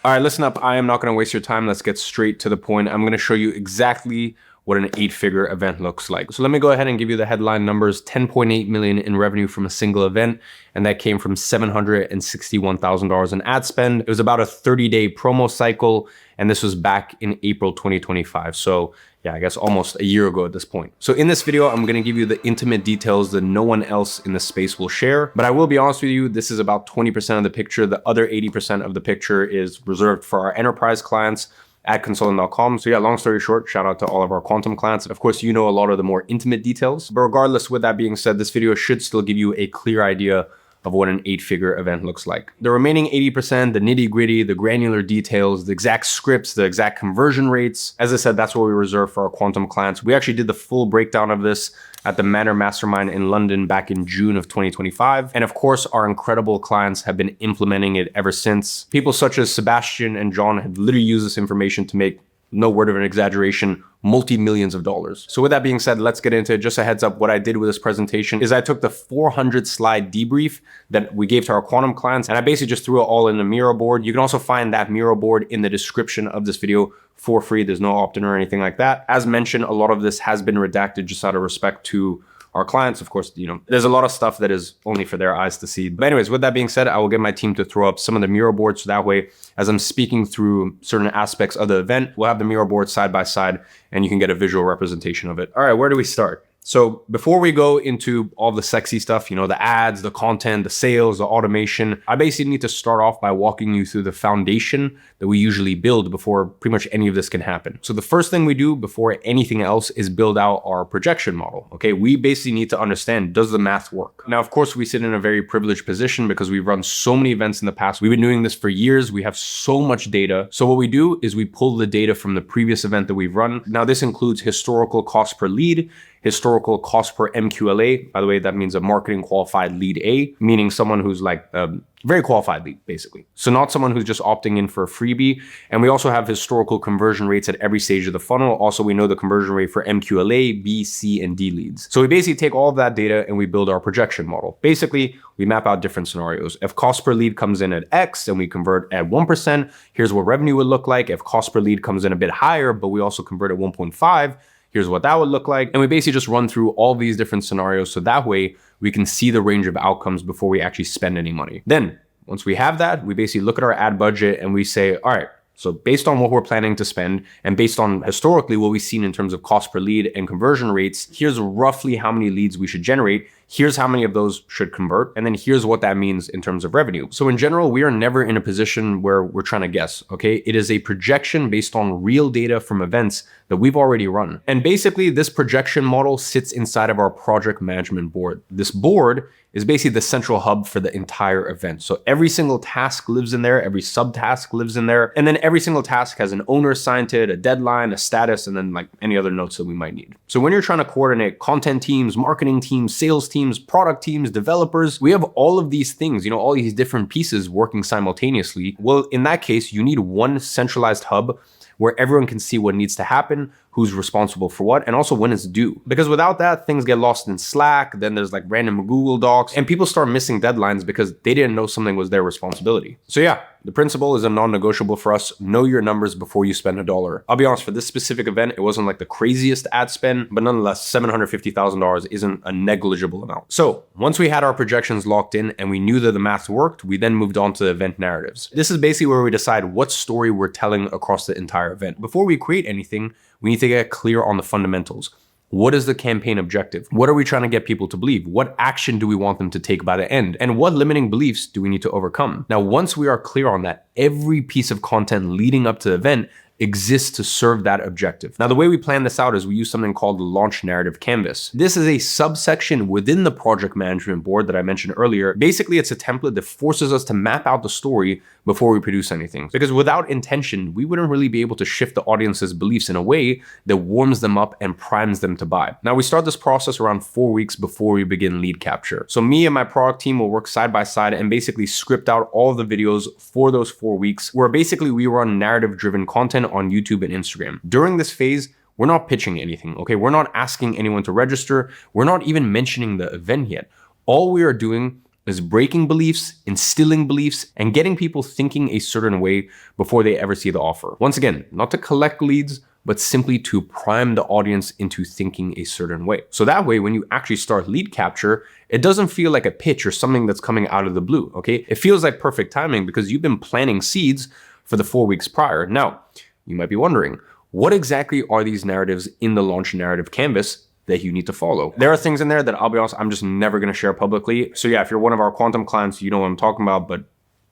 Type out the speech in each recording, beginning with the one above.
All right, listen up. I am not going to waste your time. Let's get straight to the point. I'm going to show you exactly what an 8-figure event looks like. So let me go ahead and give you the headline numbers. 10.8 million in revenue from a single event, and that came from $761,000 in ad spend. It was about a 30-day promo cycle, and this was back in April 2025. So yeah, I guess almost a year ago at this point. So in this video, I'm gonna give you the intimate details that no one else in the space will share. But I will be honest with you, this is about 20% of the picture. The other 80% of the picture is reserved for our enterprise clients at consulting.com. So yeah, long story short, shout out to all of our quantum clients. Of course, you know a lot of the more intimate details. But regardless, with that being said, this video should still give you a clear idea of what an 8-figure event looks like. The remaining 80%, the nitty gritty, the granular details, the exact scripts, the exact conversion rates. As I said, that's what we reserve for our quantum clients. We actually did the full breakdown of this at the Manor Mastermind in London back in June of 2025. And of course, our incredible clients have been implementing it ever since. People such as Sebastian and John have literally used this information to make, no word of an exaggeration, multi-millions of dollars. So with that being said, let's get into it. Just a heads up, what I did with this presentation is I took the 400 slide debrief that we gave to our quantum clients, and I basically just threw it all in a Miro board. You can also find that Miro board in the description of this video for free. There's no opt-in or anything like that. As mentioned, a lot of this has been redacted just out of respect to our clients. Of course, you know, there's a lot of stuff that is only for their eyes to see. But anyways, with that being said, I will get my team to throw up some of the Miro boards. So that way, as I'm speaking through certain aspects of the event, we'll have the Miro board side by side and you can get a visual representation of it. All right, where do we start? So before we go into all the sexy stuff, you know, the ads, the content, the sales, the automation, I basically need to start off by walking you through the foundation that we usually build before pretty much any of this can happen. So the first thing we do before anything else is build out our projection model. Okay, we basically need to understand, does the math work? Now, of course, we sit in a very privileged position because we've run so many events in the past. We've been doing this for years. We have so much data. So what we do is we pull the data from the previous event that we've run. Now, this includes historical cost per lead, historical cost per MQLA. By the way, that means a marketing qualified lead A, meaning someone who's like a very qualified lead, basically. So not someone who's just opting in for a freebie. And we also have historical conversion rates at every stage of the funnel. Also, we know the conversion rate for MQLA, B, C, and D leads. So we basically take all of that data and we build our projection model. Basically, we map out different scenarios. If cost per lead comes in at X and we convert at 1%, here's what revenue would look like. If cost per lead comes in a bit higher, but we also convert at 1.5, here's what that would look like. And we basically just run through all these different scenarios. So that way we can see the range of outcomes before we actually spend any money. Then once we have that, we basically look at our ad budget and we say, all right, so based on what we're planning to spend and based on historically what we've seen in terms of cost per lead and conversion rates, here's roughly how many leads we should generate. Here's how many of those should convert. And then here's what that means in terms of revenue. So in general, we are never in a position where we're trying to guess, okay? It is a projection based on real data from events that we've already run. And basically this projection model sits inside of our project management board. This board is basically the central hub for the entire event. So every single task lives in there, every subtask lives in there, and then every single task has an owner assigned to it, a deadline, a status, and then like any other notes that we might need. So when you're trying to coordinate content teams, marketing teams, sales teams, product teams, developers, we have all of these things, you know, all these different pieces working simultaneously. Well, in that case, you need one centralized hub where everyone can see what needs to happen, who's responsible for what, and also when it's due. Because without that, things get lost in Slack, then there's like random Google Docs, and people start missing deadlines because they didn't know something was their responsibility. So yeah, the principle is a non-negotiable for us. Know your numbers before you spend $1. I'll be honest, for this specific event, it wasn't like the craziest ad spend, but nonetheless, $750,000 isn't a negligible amount. So once we had our projections locked in and we knew that the math worked, we then moved on to the event narratives. This is basically where we decide what story we're telling across the entire event. Before we create anything, we need to get clear on the fundamentals. What is the campaign objective? What are we trying to get people to believe? What action do we want them to take by the end? And what limiting beliefs do we need to overcome? Now, once we are clear on that, every piece of content leading up to the event exists to serve that objective. Now, the way we plan this out is we use something called the launch narrative canvas. This is a subsection within the project management board that I mentioned earlier. Basically, it's a template that forces us to map out the story before we produce anything. Because without intention, we wouldn't really be able to shift the audience's beliefs in a way that warms them up and primes them to buy. Now, we start this process around 4 weeks before we begin lead capture. So me and my product team will work side by side and basically script out all of the videos for those 4 weeks, where basically we run narrative-driven content on YouTube and Instagram. During this phase, we're not pitching anything, okay? We're not asking anyone to register. We're not even mentioning the event yet. All we are doing is breaking beliefs, instilling beliefs, and getting people thinking a certain way before they ever see the offer. Once again, not to collect leads, but simply to prime the audience into thinking a certain way. So that way, when you actually start lead capture, it doesn't feel like a pitch or something that's coming out of the blue, okay? It feels like perfect timing because you've been planting seeds for the 4 weeks prior. Now, you might be wondering, what exactly are these narratives in the launch narrative canvas that you need to follow? There are things in there that I'll be honest, I'm just never gonna share publicly. So yeah, if you're one of our quantum clients, you know what I'm talking about, but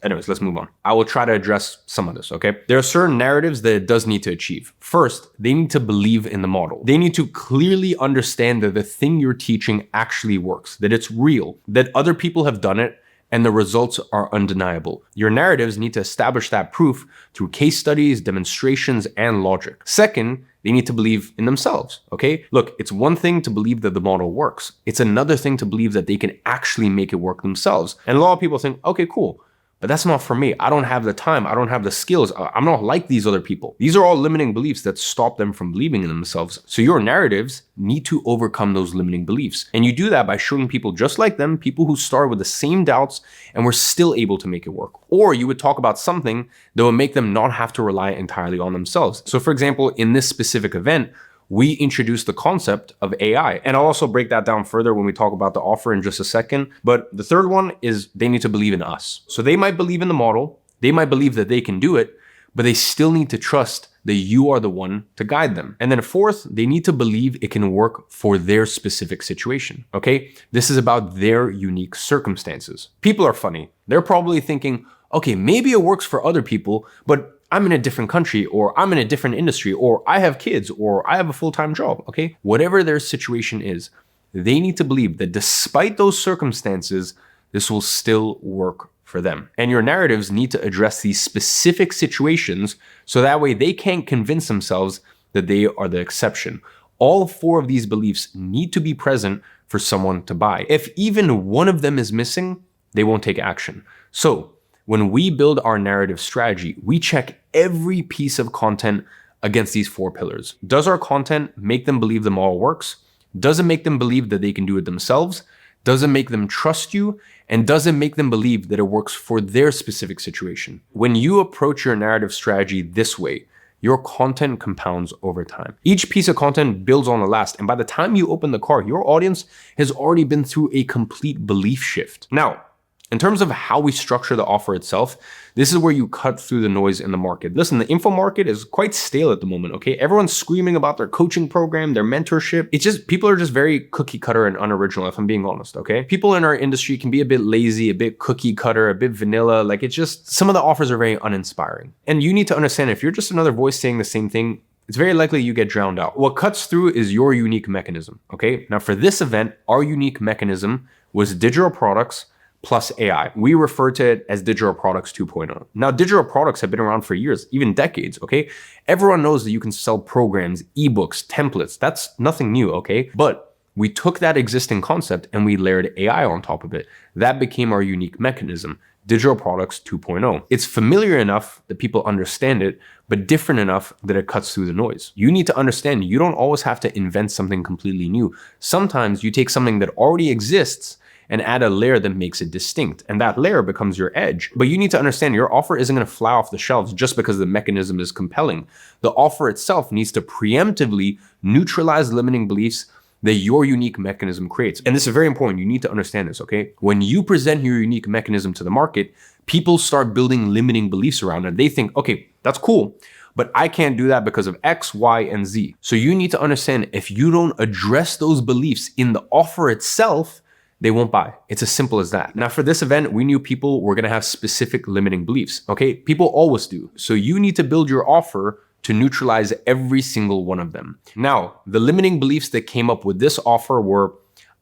anyways, let's move on. I will try to address some of this, okay? There are certain narratives that it does need to achieve. First, they need to believe in the model. They need to clearly understand that the thing you're teaching actually works, that it's real, that other people have done it, and the results are undeniable. Your narratives need to establish that proof through case studies, demonstrations, and logic. Second, they need to believe in themselves, okay? Look, it's one thing to believe that the model works. It's another thing to believe that they can actually make it work themselves. And a lot of people think, okay, cool. But that's not for me. I don't have the time. I don't have the skills. I'm not like these other people. These are all limiting beliefs that stop them from believing in themselves. So your narratives need to overcome those limiting beliefs. And you do that by showing people just like them, people who start with the same doubts and were still able to make it work. Or you would talk about something that would make them not have to rely entirely on themselves. So for example, in this specific event, we introduced the concept of AI. And I'll also break that down further when we talk about the offer in just a second. But the third one is they need to believe in us. So they might believe in the model, they might believe that they can do it, but they still need to trust that you are the one to guide them. And then fourth, they need to believe it can work for their specific situation, okay? This is about their unique circumstances. People are funny. They're probably thinking, okay, maybe it works for other people, but I'm in a different country, or I'm in a different industry, or I have kids, or I have a full-time job, okay? Whatever their situation is, they need to believe that despite those circumstances, this will still work for them. And your narratives need to address these specific situations so that way they can't convince themselves that they are the exception. All four of these beliefs need to be present for someone to buy. If even one of them is missing, they won't take action. So, when we build our narrative strategy, we check every piece of content against these four pillars. Does our content make them believe the model works? Does it make them believe that they can do it themselves? Does it make them trust you? And does it make them believe that it works for their specific situation? When you approach your narrative strategy this way, your content compounds over time. Each piece of content builds on the last, and by the time you open the car, your audience has already been through a complete belief shift. Now, in terms of how we structure the offer itself, this is where you cut through the noise in the market. Listen, the info market is quite stale at the moment, okay? Everyone's screaming about their coaching program, their mentorship. It's just, people are just very cookie cutter and unoriginal, if I'm being honest, okay? People in our industry can be a bit lazy, a bit cookie cutter, a bit vanilla. Like, it's just, some of the offers are very uninspiring. And you need to understand, if you're just another voice saying the same thing, it's very likely you get drowned out. What cuts through is your unique mechanism, okay? Now for this event, our unique mechanism was digital products plus AI. We refer to it as digital products 2.0. Now, digital products have been around for years, even decades, okay? Everyone knows that you can sell programs, ebooks, templates. That's nothing new, okay? But we took that existing concept and we layered AI on top of it. That became our unique mechanism, digital products 2.0. It's familiar enough that people understand it, but different enough that it cuts through the noise. You need to understand you don't always have to invent something completely new. Sometimes you take something that already exists and add a layer that makes it distinct. And that layer becomes your edge. But you need to understand your offer isn't gonna fly off the shelves just because the mechanism is compelling. The offer itself needs to preemptively neutralize limiting beliefs that your unique mechanism creates. And this is very important. You need to understand this, okay? When you present your unique mechanism to the market, people start building limiting beliefs around it. They think, okay, that's cool, but I can't do that because of X, Y, and Z. So you need to understand, if you don't address those beliefs in the offer itself, they won't buy. It's as simple as that. Now for this event, we knew people were gonna have specific limiting beliefs, okay? People always do. So you need to build your offer to neutralize every single one of them. Now, the limiting beliefs that came up with this offer were,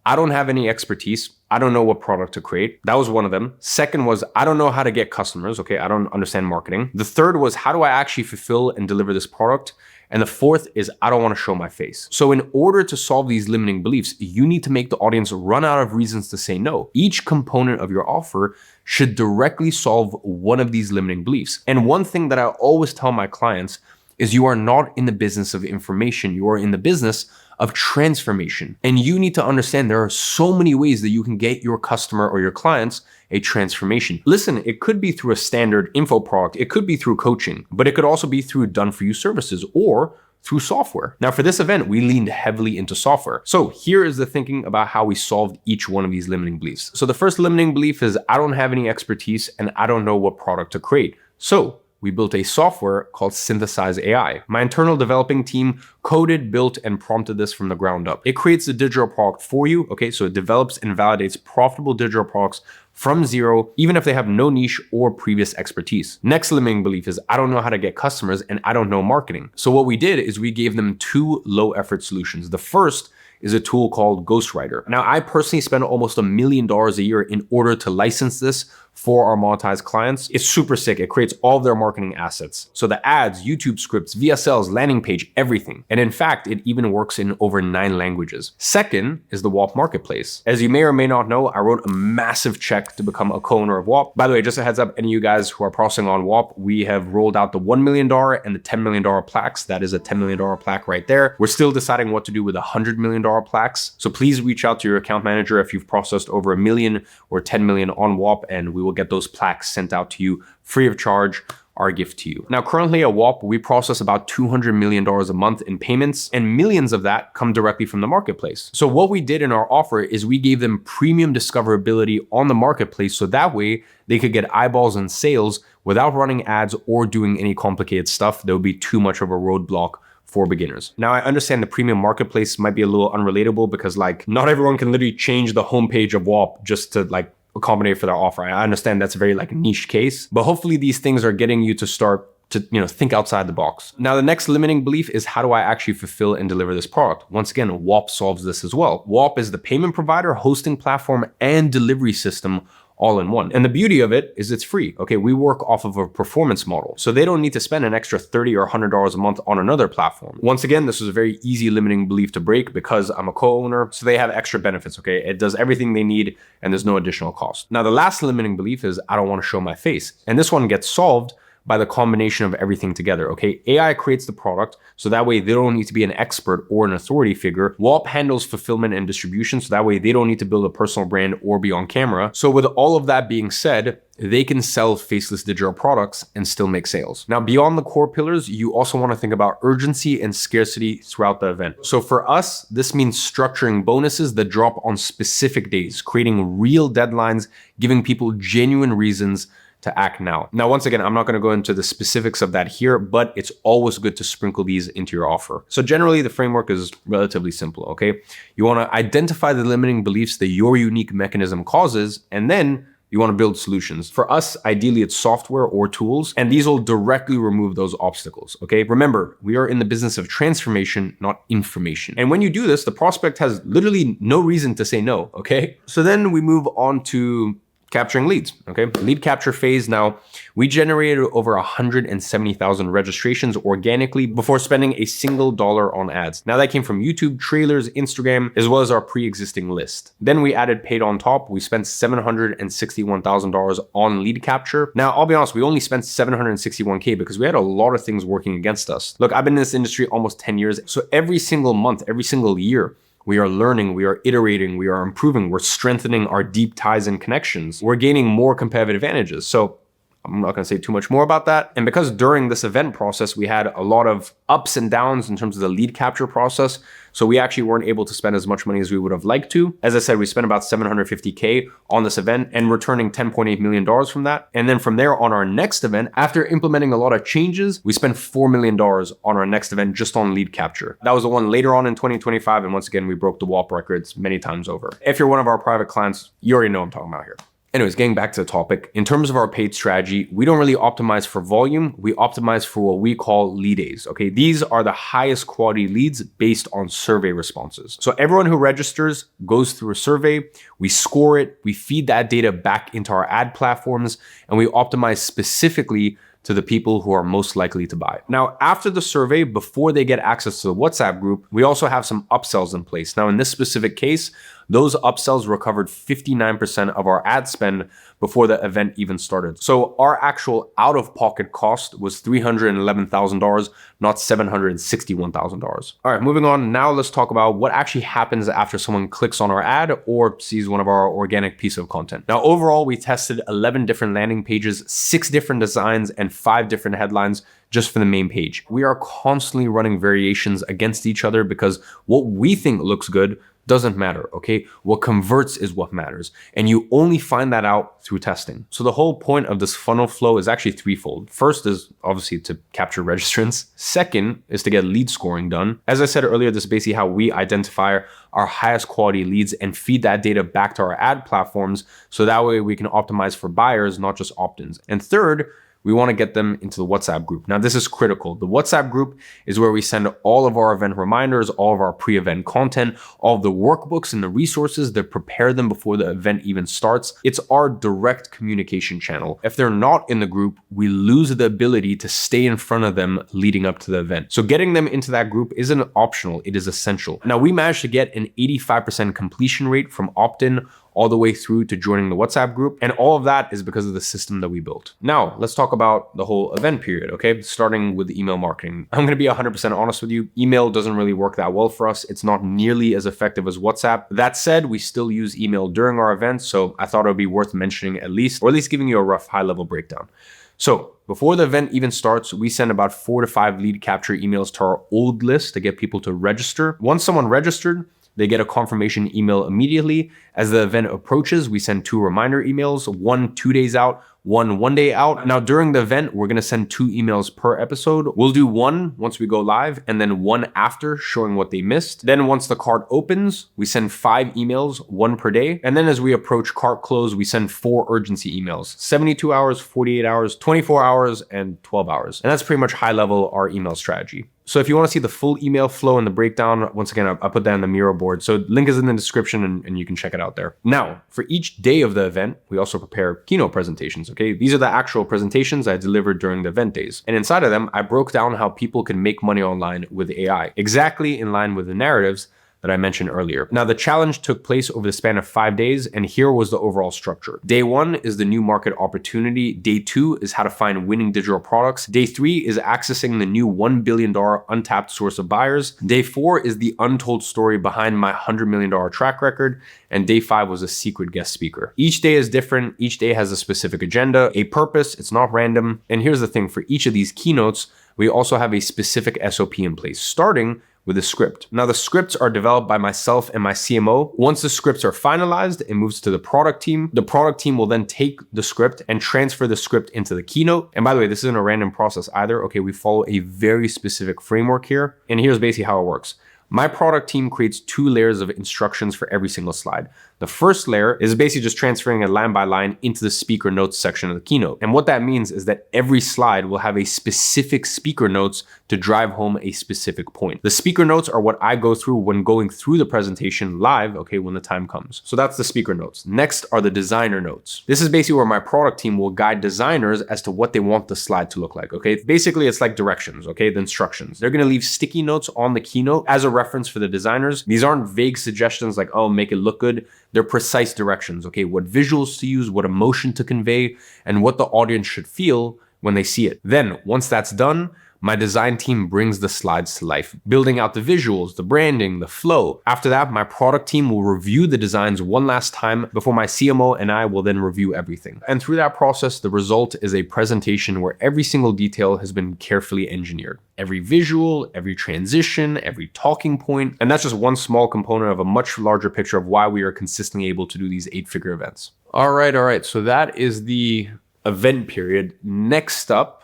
I don't have any expertise. I don't know what product to create. That was one of them. Second was, I don't know how to get customers. Okay, I don't understand marketing. The third was, how do I actually fulfill and deliver this product? And the fourth is, I don't want to show my face. So in order to solve these limiting beliefs, you need to make the audience run out of reasons to say no. Each component of your offer should directly solve one of these limiting beliefs. And one thing that I always tell my clients is you are not in the business of information. You are in the business of transformation. And you need to understand there are so many ways that you can get your customer or your clients a transformation. Listen, it could be through a standard info product. It could be through coaching, but it could also be through done-for-you services or through software. Now for this event, we leaned heavily into software. So here is the thinking about how we solved each one of these limiting beliefs. So the first limiting belief is I don't have any expertise and I don't know what product to create. So we built a software called Synthesize AI. My internal developing team coded, built, and prompted this from the ground up. It creates a digital product for you, okay? So it develops and validates profitable digital products from zero, even if they have no niche or previous expertise. Next limiting belief is I don't know how to get customers and I don't know marketing. So what we did is we gave them two low effort solutions. The first is a tool called Ghostwriter. Now, I personally spend almost $1 million a year in order to license this for our monetized clients. It's super sick. It creates all of their marketing assets. So the ads, YouTube scripts, VSLs, landing page, everything. And in fact, it even works in over 9 languages. Second is the WAP Marketplace. As you may or may not know, I wrote a massive check to become a co-owner of WAP. By the way, just a heads up, any of you guys who are processing on WAP, we have rolled out the $1 million and the $10 million plaques. That is a $10 million plaque right there. We're still deciding what to do with $100 million plaques. So please reach out to your account manager if you've processed over $1 million or 10 million on WAP, and we will get those plaques sent out to you free of charge, our gift to you. Now, currently at WAP, we process about $200 million a month in payments, and millions of that come directly from the marketplace. So what we did in our offer is we gave them premium discoverability on the marketplace, so that way they could get eyeballs and sales without running ads or doing any complicated stuff that would be too much of a roadblock for beginners. Now, I understand the premium marketplace might be a little unrelatable because like not everyone can literally change the homepage of WAP just to like accommodate for their offer. I understand that's a very like niche case, but hopefully these things are getting you to start to, think outside the box. Now, the next limiting belief is how do I actually fulfill and deliver this product? Once again, WAP solves this as well. WAP is the payment provider, hosting platform, and delivery system all in one. And the beauty of it is it's free. Okay, we work off of a performance model. So they don't need to spend an extra $30 or $100 a month on another platform. Once again, this was a very easy limiting belief to break because I'm a co-owner. So they have extra benefits, okay? It does everything they need and there's no additional cost. Now, the last limiting belief is I don't want to show my face. And this one gets solved by the combination of everything together, okay? AI creates the product, so that way they don't need to be an expert or an authority figure. WAP handles fulfillment and distribution, so that way they don't need to build a personal brand or be on camera. So with all of that being said, they can sell faceless digital products and still make sales. Now, beyond the core pillars, you also want to think about urgency and scarcity throughout the event. So for us, this means structuring bonuses that drop on specific days, creating real deadlines, giving people genuine reasons to act now. Now, once again, I'm not going to go into the specifics of that here, but it's always good to sprinkle these into your offer. So generally, the framework is relatively simple, okay? You want to identify the limiting beliefs that your unique mechanism causes, and then you want to build solutions. For us, ideally, it's software or tools, and these will directly remove those obstacles, okay? Remember, we are in the business of transformation, not information. And when you do this, the prospect has literally no reason to say no, okay? So then we move on to capturing leads, okay? Lead capture phase. Now, we generated over 170,000 registrations organically before spending a single dollar on ads. Now, that came from YouTube, trailers, Instagram, as well as our pre-existing list. Then we added paid on top. We spent $761,000 on lead capture. Now, I'll be honest, we only spent $761K because we had a lot of things working against us. Look, I've been in this industry almost 10 years. So every single month, every single year, we are learning, we are iterating, we are improving, we're strengthening our deep ties and connections. We're gaining more competitive advantages. So I'm not going to say too much more about that. And because during this event process, we had a lot of ups and downs in terms of the lead capture process, so we actually weren't able to spend as much money as we would have liked to. As I said, we spent about $750K on this event and returning $10.8 million from that. And then from there on our next event, after implementing a lot of changes, we spent $4 million on our next event just on lead capture. That was the one later on in 2025. And once again, we broke the WAP records many times over. If you're one of our private clients, you already know what I'm talking about here. Anyways, getting back to the topic, in terms of our paid strategy, we don't really optimize for volume. We optimize for what we call lead A's, okay? These are the highest quality leads based on survey responses. So everyone who registers goes through a survey, we score it, we feed that data back into our ad platforms, and we optimize specifically to the people who are most likely to buy. Now, after the survey, before they get access to the WhatsApp group, we also have some upsells in place. Now, in this specific case, those upsells recovered 59% of our ad spend before the event even started. So our actual out-of-pocket cost was $311,000, not $761,000. All right, moving on. Now let's talk about what actually happens after someone clicks on our ad or sees one of our organic piece of content. Now, overall, we tested 11 different landing pages, 6 different designs, and 5 different headlines just for the main page. We are constantly running variations against each other because what we think looks good doesn't matter, okay? What converts is what matters. And you only find that out through testing. So the whole point of this funnel flow is actually threefold. First is obviously to capture registrants. Second is to get lead scoring done. As I said earlier, this is basically how we identify our highest quality leads and feed that data back to our ad platforms. So that way we can optimize for buyers, not just opt-ins. And third, we want to get them into the WhatsApp group. Now, this is critical. The WhatsApp group is where we send all of our event reminders, all of our pre-event content, all of the workbooks and the resources that prepare them before the event even starts. It's our direct communication channel. If they're not in the group, we lose the ability to stay in front of them leading up to the event. So getting them into that group isn't optional, it is essential. Now, we managed to get an 85% completion rate from opt-in all the way through to joining the WhatsApp group. And all of that is because of the system that we built. Now, let's talk about the whole event period, okay? Starting with the email marketing. I'm gonna be 100% honest with you. Email doesn't really work that well for us. It's not nearly as effective as WhatsApp. That said, we still use email during our events, so I thought it would be worth mentioning at least, or at least giving you a rough high-level breakdown. So before the event even starts, we send about 4 to 5 lead capture emails to our old list to get people to register. Once someone registered, they get a confirmation email immediately. As the event approaches, we send 2 reminder emails, 1 2 days out, 1 day out. Now, during the event, we're gonna send 2 emails per episode. We'll do 1 once we go live and then 1 after, showing what they missed. Then once the cart opens, we send 5 emails, 1 per day. And then as we approach cart close, we send 4 urgency emails, 72 hours, 48 hours, 24 hours, and 12 hours. And that's pretty much high level our email strategy. So if you want to see the full email flow and the breakdown, once again, I'll put that in the Miro board. So link is in the description and you can check it out there. Now, for each day of the event, we also prepare keynote presentations, okay? These are the actual presentations I delivered during the event days. And inside of them, I broke down how people can make money online with AI, exactly in line with the narratives that I mentioned earlier. Now, the challenge took place over the span of 5 days, and here was the overall structure. Day 1 is the new market opportunity. Day 2 is how to find winning digital products. Day 3 is accessing the new $1 billion untapped source of buyers. Day 4 is the untold story behind my $100 million track record. And day 5 was a secret guest speaker. Each day is different. Each day has a specific agenda, a purpose. It's not random. And here's the thing, for each of these keynotes, we also have a specific SOP in place, starting with a script. Now, the scripts are developed by myself and my CMO. Once the scripts are finalized, it moves to the product team. The product team will then take the script and transfer the script into the keynote. And by the way, this isn't a random process either. Okay, we follow a very specific framework here. And here's basically how it works. My product team creates 2 layers of instructions for every single slide. The first layer is basically just transferring it line by line into the speaker notes section of the keynote. And what that means is that every slide will have a specific speaker notes to drive home a specific point. The speaker notes are what I go through when going through the presentation live, okay, when the time comes. So that's the speaker notes. Next are the designer notes. This is basically where my product team will guide designers as to what they want the slide to look like, okay? Basically, it's like directions, okay, the instructions. They're gonna leave sticky notes on the keynote as a reference for the designers. These aren't vague suggestions like, oh, make it look good. They're precise directions, okay? What visuals to use, what emotion to convey, and what the audience should feel when they see it. Then, once that's done, my design team brings the slides to life, building out the visuals, the branding, the flow. After that, my product team will review the designs one last time before my CMO and I will then review everything. And through that process, the result is a presentation where every single detail has been carefully engineered. Every visual, every transition, every talking point. And that's just one small component of a much larger picture of why we are consistently able to do these 8-figure events. All right. So that is the event period. Next up,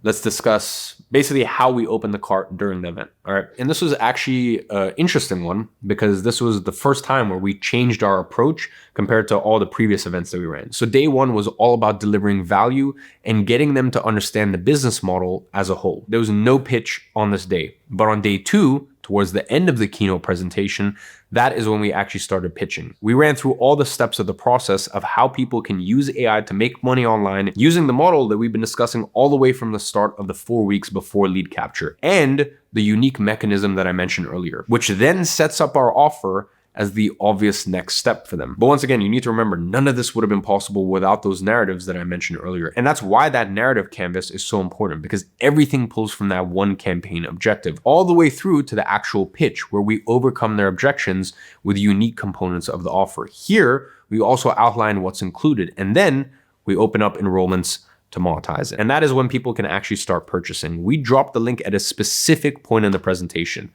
let's discuss basically how we open the cart during the event. All right. And this was actually an interesting one because this was the first time where we changed our approach compared to all the previous events that we ran. So day 1 was all about delivering value and getting them to understand the business model as a whole. There was no pitch on this day, but on day 2, towards the end of the keynote presentation, that is when we actually started pitching. We ran through all the steps of the process of how people can use AI to make money online using the model that we've been discussing all the way from the start of the 4 weeks before lead capture, and the unique mechanism that I mentioned earlier, which then sets up our offer as the obvious next step for them. But once again, you need to remember, none of this would have been possible without those narratives that I mentioned earlier. And that's why that narrative canvas is so important, because everything pulls from that one campaign objective all the way through to the actual pitch, where we overcome their objections with unique components of the offer. Here, we also outline what's included, and then we open up enrollments to monetize it. And that is when people can actually start purchasing. We drop the link at a specific point in the presentation,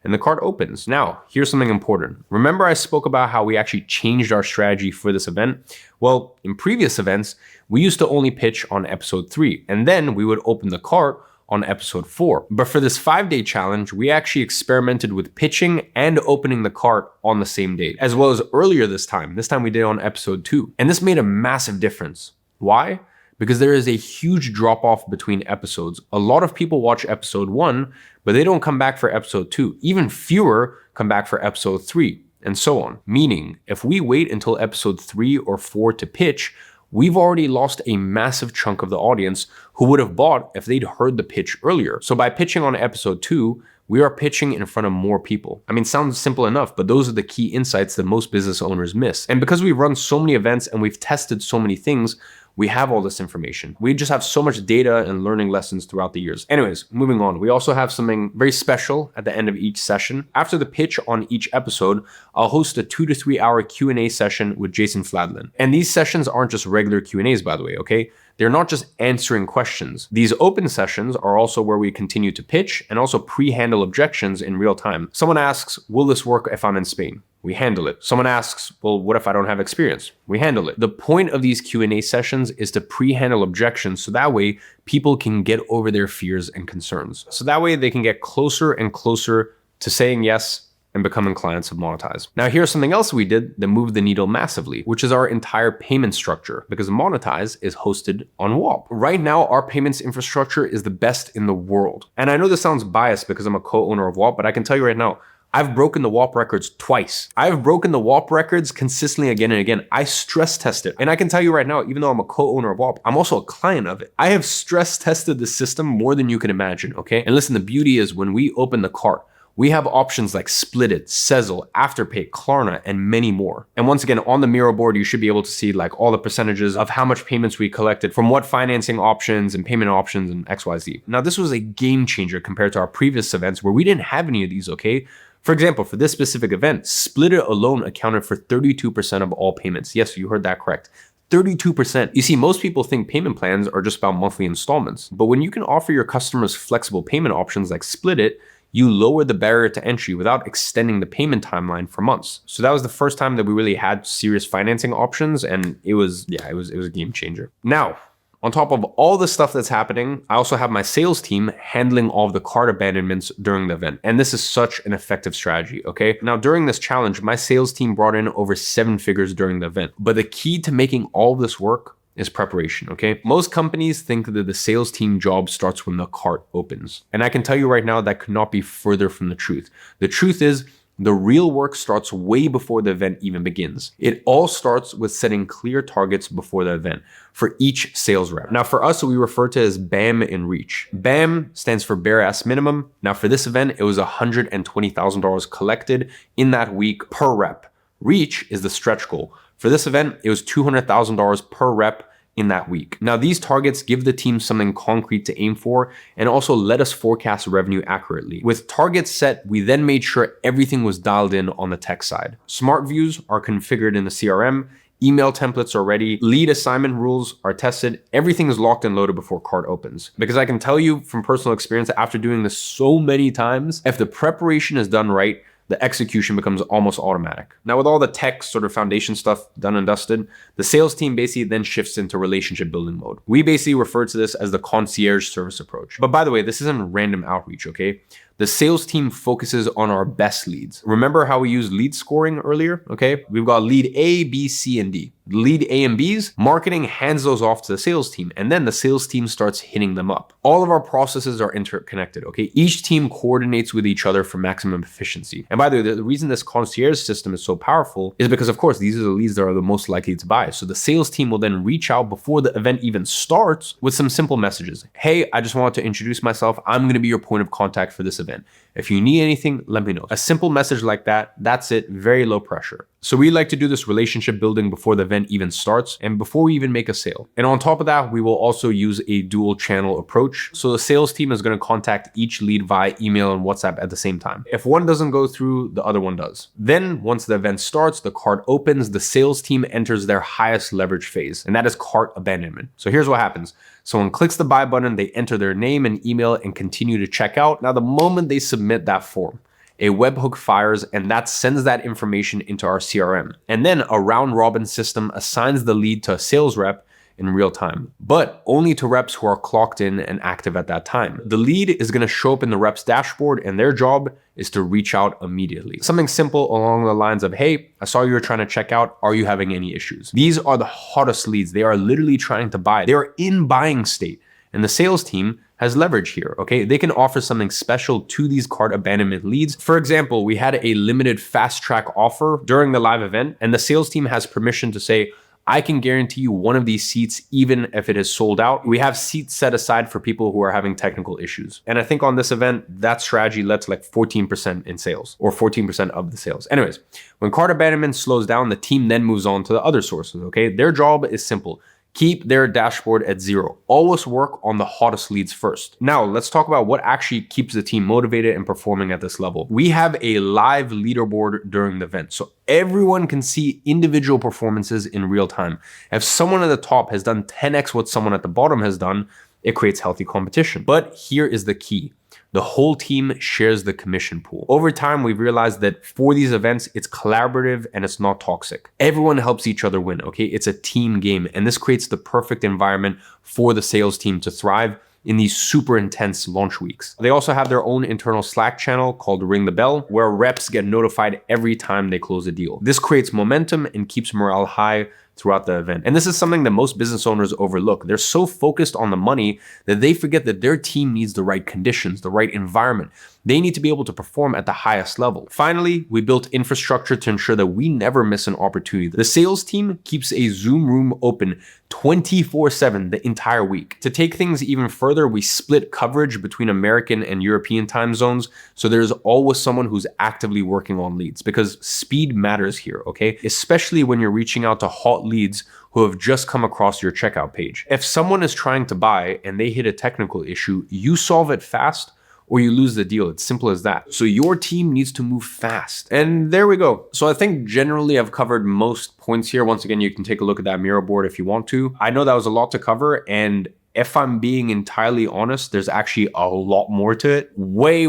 and the cart opens. Now, here's something important. Remember I spoke about how we actually changed our strategy for this event? Well, in previous events, we used to only pitch on episode 3, and then we would open the cart on episode 4. But for this 5-day challenge, we actually experimented with pitching and opening the cart on the same day, as well as earlier this time. This time we did it on episode 2. And this made a massive difference. Why? Because there is a huge drop off between episodes. A lot of people watch episode 1, but they don't come back for episode 2. Even fewer come back for episode 3, and so on. Meaning, if we wait until episode 3 or 4 to pitch, we've already lost a massive chunk of the audience who would have bought if they'd heard the pitch earlier. So by pitching on episode 2, we are pitching in front of more people. I mean, sounds simple enough, but those are the key insights that most business owners miss. And because we've run so many events and we've tested so many things, we have all this information. We just have so much data and learning lessons throughout the years. Anyways, moving on. We also have something very special at the end of each session. After the pitch on each episode, I'll host a 2 to 3 hour Q&A session with Jason Fladlin. And these sessions aren't just regular Q&As, by the way, okay? They're not just answering questions. These open sessions are also where we continue to pitch and also pre-handle objections in real time. Someone asks, will this work if I'm in Spain? We handle it. Someone asks, well, what if I don't have experience? We handle it. The point of these Q&A sessions is to pre-handle objections so that way people can get over their fears and concerns. So that way they can get closer and closer to saying yes and becoming clients of Monetize. Now, here's something else we did that moved the needle massively, which is our entire payment structure, because Monetize is hosted on WAP. Right now, our payments infrastructure is the best in the world. And I know this sounds biased because I'm a co-owner of WAP, but I can tell you right now, I've broken the WAP records twice. I've broken the WAP records consistently again and again. I stress test it. And I can tell you right now, even though I'm a co-owner of WAP, I'm also a client of it. I have stress tested the system more than you can imagine, okay? And listen, the beauty is when we open the cart, we have options like Split It, Sezzle, Afterpay, Klarna, and many more. And once again, on the Miro board, you should be able to see like all the percentages of how much payments we collected from what financing options and payment options and XYZ. Now, this was a game changer compared to our previous events where we didn't have any of these, okay? For example, for this specific event, Split It alone accounted for 32% of all payments. Yes, you heard that correct. 32%. You see, most people think payment plans are just about monthly installments. But when you can offer your customers flexible payment options like Split It, you lower the barrier to entry without extending the payment timeline for months. So that was the first time that we really had serious financing options, and it was a game changer. Now, on top of all the stuff that's happening, I also have my sales team handling all of the cart abandonments during the event. And this is such an effective strategy, okay? Now, during this challenge, my sales team brought in over 7 figures during the event. But the key to making all of this work is preparation, okay? Most companies think that the sales team job starts when the cart opens. And I can tell you right now that could not be further from the truth. The truth is, the real work starts way before the event even begins. It all starts with setting clear targets before the event for each sales rep. Now, for us, we refer to as BAM and reach. BAM stands for bare ass minimum. Now, for this event, it was $120,000 collected in that week per rep. Reach is the stretch goal. For this event, it was $200,000 per rep in that week. Now, these targets give the team something concrete to aim for and also let us forecast revenue accurately. With targets set, we then made sure everything was dialed in on the tech side. Smart views are configured in the CRM, email templates are ready, lead assignment rules are tested, everything is locked and loaded before cart opens. Because I can tell you from personal experience, after doing this so many times, if the preparation is done right, the execution becomes almost automatic. Now, with all the tech sort of foundation stuff done and dusted, the sales team basically then shifts into relationship building mode. We basically refer to this as the concierge service approach. But by the way, this isn't random outreach, okay? The sales team focuses on our best leads. Remember how we used lead scoring earlier, okay? We've got lead A, B, C, and D. Lead A and Bs, marketing hands those off to the sales team, and then the sales team starts hitting them up. All of our processes are interconnected, okay? Each team coordinates with each other for maximum efficiency. And by the way, the reason this concierge system is so powerful is because, of course, these are the leads that are the most likely to buy. So the sales team will then reach out before the event even starts with some simple messages. Hey, I just wanted to introduce myself. I'm gonna be your point of contact for this event. event. If you need anything, let me know. A simple message like that, that's it, very low pressure. So we like to do this relationship building before the event even starts and before we even make a sale. And on top of that, we will also use a dual channel approach. So the sales team is going to contact each lead via email and WhatsApp at the same time. If one doesn't go through, the other one does. Then once the event starts, the cart opens, the sales team enters their highest leverage phase, and that is cart abandonment. So here's what happens. Someone clicks the buy button, they enter their name and email and continue to check out. Now, the moment they submit that form, a webhook fires and that sends that information into our CRM. And then a round robin system assigns the lead to a sales rep in real time, but only to reps who are clocked in and active at that time. The lead is going to show up in the rep's dashboard and their job is to reach out immediately. Something simple along the lines of, hey, I saw you were trying to check out. Are you having any issues? These are the hottest leads. They are literally trying to buy. They are in buying state. And the sales team has leverage here, okay? They can offer something special to these cart abandonment leads. For example, we had a limited fast track offer during the live event, and the sales team has permission to say, I can guarantee you one of these seats, even if it is sold out. We have seats set aside for people who are having technical issues. And I think on this event, that strategy led to like 14% in sales or 14% of the sales. Anyways, when cart abandonment slows down, the team then moves on to the other sources, okay? Their job is simple. Keep their dashboard at 0. Always work on the hottest leads first. Now, let's talk about what actually keeps the team motivated and performing at this level. We have a live leaderboard during the event, so everyone can see individual performances in real time. If someone at the top has done 10x what someone at the bottom has done, it creates healthy competition. But here is the key. The whole team shares the commission pool. Over time, we've realized that for these events, it's collaborative and it's not toxic. Everyone helps each other win, okay? It's a team game, and this creates the perfect environment for the sales team to thrive in these super intense launch weeks. They also have their own internal Slack channel called Ring the Bell, where reps get notified every time they close a deal. This creates momentum and keeps morale high throughout the event. And this is something that most business owners overlook. They're so focused on the money that they forget that their team needs the right conditions, the right environment. They need to be able to perform at the highest level. Finally, we built infrastructure to ensure that we never miss an opportunity. The sales team keeps a Zoom room open 24/7 the entire week. To take things even further, we split coverage between American and European time zones. So there's always someone who's actively working on leads because speed matters here, okay? Especially when you're reaching out to hot leads who have just come across your checkout page. If someone is trying to buy and they hit a technical issue, you solve it fast or you lose the deal. It's simple as that. So your team needs to move fast. And there we go. So I think generally I've covered most points here. Once again, you can take a look at that mirror board if you want to. I know that was a lot to cover, and if I'm being entirely honest, there's actually a lot more to it. Way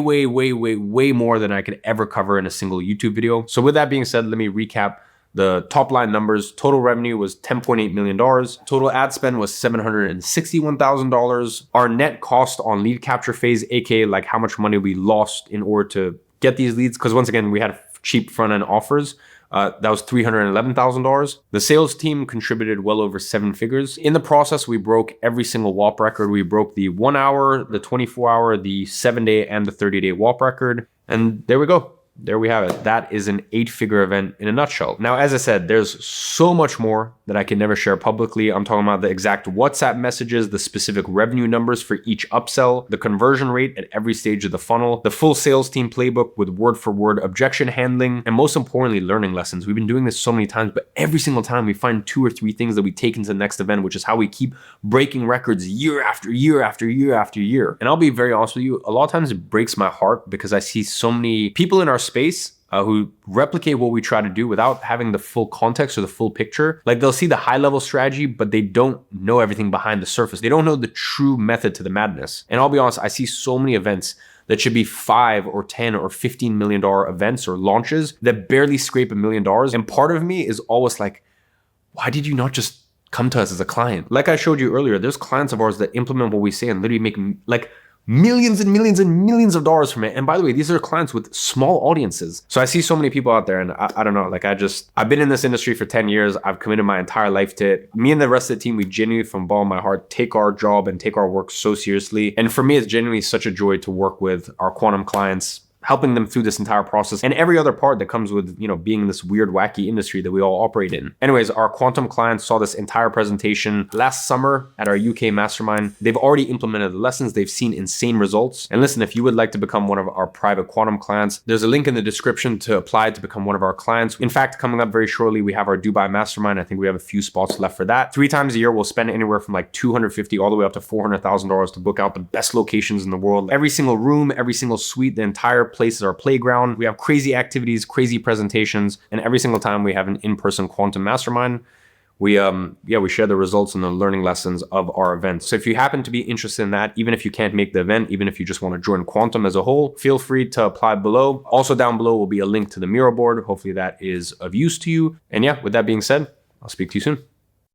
more than I could ever cover in a single YouTube video. So with that being said, let me recap the top line numbers. Total revenue was $10.8 million. Total ad spend was $761,000. Our net cost on lead capture phase, aka like how much money we lost in order to get these leads, because once again, we had cheap front end offers. That was $311,000. The sales team contributed well over 7 figures. In the process, we broke every single WAP record. We broke the 1 hour, the 24 hour, the 7-day, and the 30-day WAP record. And there we go. There we have it. That is an 8-figure event in a nutshell. Now, as I said, there's so much more that I can never share publicly. I'm talking about the exact WhatsApp messages, the specific revenue numbers for each upsell, the conversion rate at every stage of the funnel, the full sales team playbook with word-for-word objection handling, and most importantly, learning lessons. We've been doing this so many times, but every single time we find 2 or 3 things that we take into the next event, which is how we keep breaking records year after year after year after year. And I'll be very honest with you, a lot of times it breaks my heart because I see so many people in our space who replicate what we try to do without having the full context or the full picture. Like they'll see the high level strategy, but they don't know everything behind the surface. They don't know the true method to the madness. And I'll be honest, I see so many events that should be 5 or 10 or $15 million events or launches that barely scrape $1 million. And part of me is always like, why did you not just come to us as a client? Like I showed you earlier, there's clients of ours that implement what we say and literally make like millions and millions and millions of dollars from it. And by the way, these are clients with small audiences. So I see so many people out there and I don't know, like I've been in this industry for 10 years. I've committed my entire life to it. Me and the rest of the team, we genuinely from the bottom of my heart, take our job and take our work so seriously. And for me, it's genuinely such a joy to work with our quantum clients. helping them through this entire process and every other part that comes with, you know, being in this weird, wacky industry that we all operate in. Anyways, our quantum clients saw this entire presentation last summer at our UK mastermind. They've already implemented the lessons. They've seen insane results. And listen, if you would like to become one of our private quantum clients, there's a link in the description to apply to become one of our clients. In fact, coming up very shortly, we have our Dubai mastermind. I think we have a few spots left for that. 3 times a year, we'll spend anywhere from like $250 all the way up to $400,000 to book out the best locations in the world. Every single room, every single suite, the entire place is our playground. We have crazy activities, crazy presentations, and every single time we have an in-person quantum mastermind, we share the results and the learning lessons of our event. So if you happen to be interested in that, even if you can't make the event, even if you just want to join quantum as a whole, feel free to apply below. Also down below will be a link to the Miro board. Hopefully that is of use to you. And yeah, with that being said, I'll speak to you soon.